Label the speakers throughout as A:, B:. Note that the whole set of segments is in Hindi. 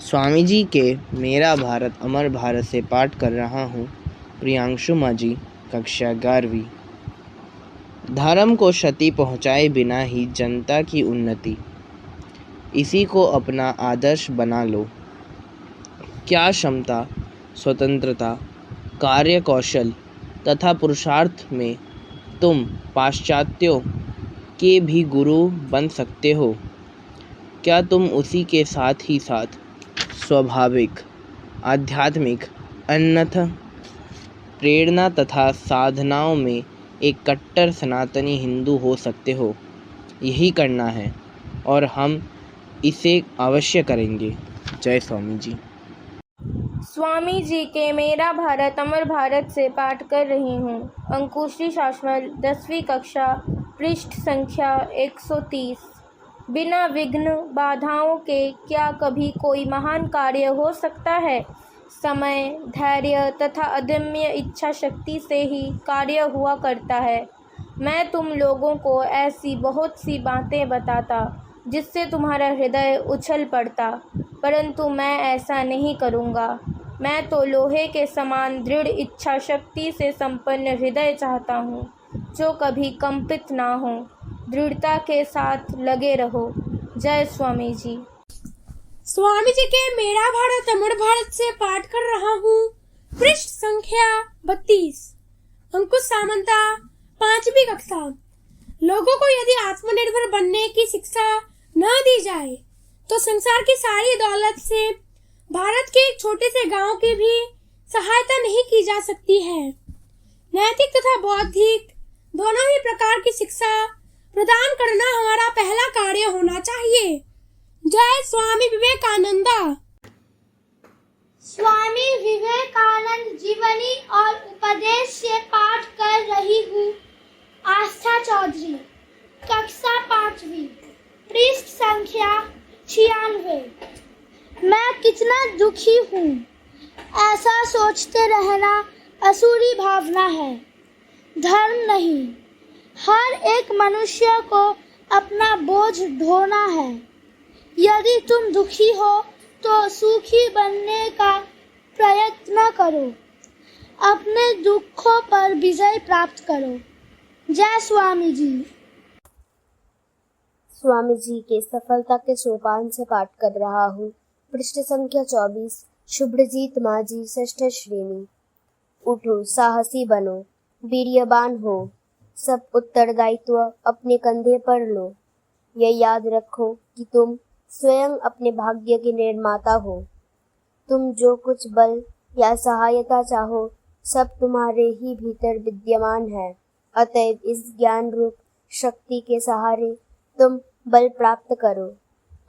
A: स्वामी जी के मेरा भारत अमर भारत से पाठ कर रहा हूँ। प्रियांशु माजी, कक्षा 11वीं। धर्म को क्षति पहुँचाए बिना ही जनता की उन्नति, इसी को अपना आदर्श बना लो। क्या क्षमता, स्वतंत्रता, कार्य कौशल तथा पुरुषार्थ में तुम पाश्चात्यों के भी गुरु बन सकते हो? क्या तुम उसी के साथ ही साथ स्वाभाविक, आध्यात्मिक, अन्यथा प्रेरणा तथा साधनाओं में एक कट्टर सनातनी हिंदू हो सकते हो? यही करना है और हम इसे अवश्य करेंगे। जय स्वामी जी।
B: स्वामी जी के मेरा भारत अमर भारत से पाठ कर रही हूँ। अंकुशी शाश्वत, 10वीं कक्षा, पृष्ठ संख्या 130। बिना विघ्न बाधाओं के क्या कभी कोई महान कार्य हो सकता है? समय, धैर्य तथा अदम्य इच्छा शक्ति से ही कार्य हुआ करता है। मैं तुम लोगों को ऐसी बहुत सी बातें बताता जिससे तुम्हारा हृदय उछल पड़ता, परंतु मैं ऐसा नहीं करूँगा। मैं तो लोहे के समान दृढ़ इच्छा शक्ति से संपन्न हृदय चाहता हूँ, जो कभी कंपित ना हो। दृढ़ता के साथ लगे रहो। जय स्वामी जी।
C: स्वामी जी के मेरा भारत अमर भारत से पाठ कर रहा हूँ। पृष्ठ संख्या 32। अंकुश सामंता, 5वीं कक्षा। लोगों को यदि आत्मनिर्भर बनने की शिक्षा न दी जाए तो संसार की सारी दौलत से भारत के एक छोटे से गांव की भी सहायता नहीं की जा सकती है। नैतिक तथा बौद्धिक दोनों ही प्रकार की शिक्षा प्रदान करना हमारा पहला कार्य होना चाहिए। जय स्वामी विवेकानंदा।
D: स्वामी विवेकानंद जीवनी और उपदेश से पाठ कर रही हूँ। आस्था चौधरी, कक्षा 5वीं, पृष्ठ संख्या 96। मैं कितना दुखी हूँ, ऐसा सोचते रहना असुरी भावना है, धर्म नहीं। हर एक मनुष्य को अपना बोझ ढोना है। यदि तुम दुखी हो तो सुखी बनने का प्रयत्न करो, अपने दुखों पर विजय प्राप्त करो। जय स्वामी जी।
E: स्वामी जी के सफलता के सोपान से पाठ कर रहा हूँ। पृष्ठ संख्या 24। शुभ्रजीत माजी, 6ठ श्रेणी। उठो, साहसी बनो, वीर्यवान हो, सब उत्तरदायित्व अपने कंधे पर लो। यह याद रखो कि तुम स्वयं अपने भाग्य के निर्माता हो। तुम जो कुछ बल या सहायता चाहो सब तुम्हारे ही भीतर विद्यमान है। अतएव इस ज्ञान रूप शक्ति के सहारे तुम बल प्राप्त करो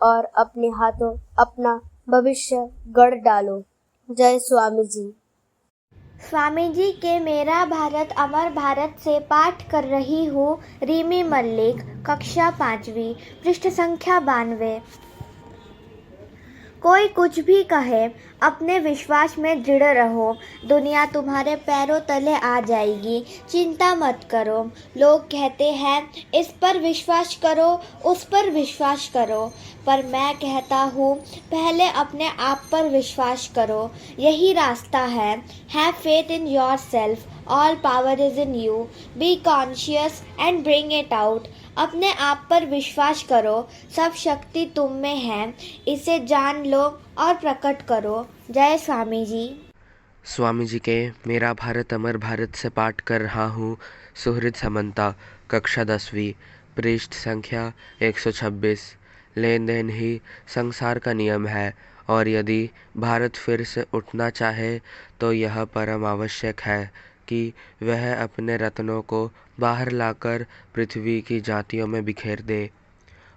E: और अपने हाथों अपना भविष्य गढ़ डालो। जय स्वामी जी।
D: स्वामी जी के मेरा भारत अमर भारत से पाठ कर रही हूँ। रीमी मल्लिक, कक्षा 5वीं, पृष्ठ संख्या 92। कोई कुछ भी कहे, अपने विश्वास में दृढ़ रहो। दुनिया तुम्हारे पैरों तले आ जाएगी, चिंता मत करो। लोग कहते हैं इस पर विश्वास करो, उस पर विश्वास करो, पर मैं कहता हूँ पहले अपने आप पर विश्वास करो। यही रास्ता है। Have faith in yourself, all power is in you, be conscious and bring it out. अपने आप पर विश्वास करो, सब शक्ति तुम में है, इसे जान लो और प्रकट करो। जय स्वामी जी।
F: स्वामी जी के मेरा भारत अमर भारत से पाठ कर रहा हूँ। सुहृद समंता, कक्षा 10वीं, पृष्ठ संख्या 126। लेन देन ही संसार का नियम है और यदि भारत फिर से उठना चाहे तो यह परम आवश्यक है कि वह अपने रत्नों को बाहर लाकर पृथ्वी की जातियों में बिखेर दे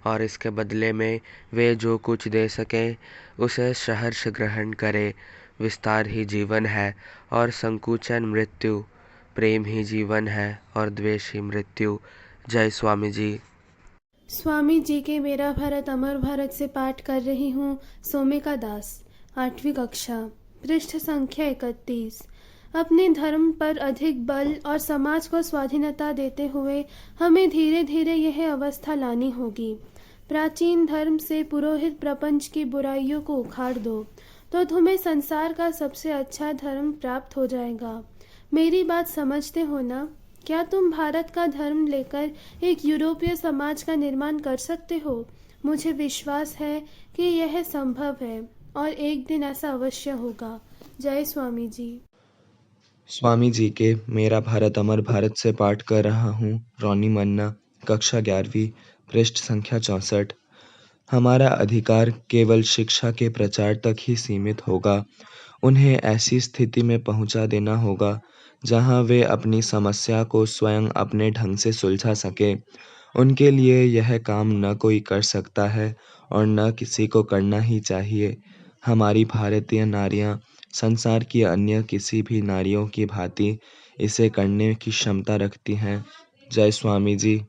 F: और इसके बदले में वे जो कुछ दे सकें उसे सहर्ष ग्रहण करे। विस्तार ही जीवन है और संकुचन मृत्यु, प्रेम ही जीवन है और द्वेष ही मृत्यु। जय स्वामी जी।
C: स्वामी जी के मेरा भारत अमर भारत से पाठ कर रही हूँ। सोमिका दास, 8वीं कक्षा, पृष्ठ संख्या 31। अपने धर्म पर अधिक बल और समाज को स्वाधीनता देते हुए हमें धीरे धीरे यह अवस्था लानी होगी। प्राचीन धर्म से पुरोहित प्रपंच की बुराइयों को उखाड़ दो, तो तुम्हें संसार का सबसे अच्छा धर्म प्राप्त हो जाएगा। मेरी बात समझते हो ना? क्या तुम भारत का धर्म लेकर एक यूरोपीय समाज का निर्माण कर सकते हो? मुझे विश्वास है कि यह संभव है और एक दिन ऐसा अवश्य होगा। जय स्वामी जी।
G: स्वामी जी के मेरा भारत अमर भारत से पाठ कर रहा हूँ। रोनी मन्ना, कक्षा 11वीं, पृष्ठ संख्या 64। हमारा अधिकार केवल शिक्षा के प्रचार तक ही सीमित होगा। उन्हें ऐसी स्थिति में पहुंचा देना होगा जहां वे अपनी समस्या को स्वयं अपने ढंग से सुलझा सके। उनके लिए यह काम न कोई कर सकता है और न किसी को करना ही चाहिए। हमारी भारतीय नारियां संसार की अन्य किसी भी नारियों की भांति इसे करने की क्षमता रखती हैं। जय स्वामी जी।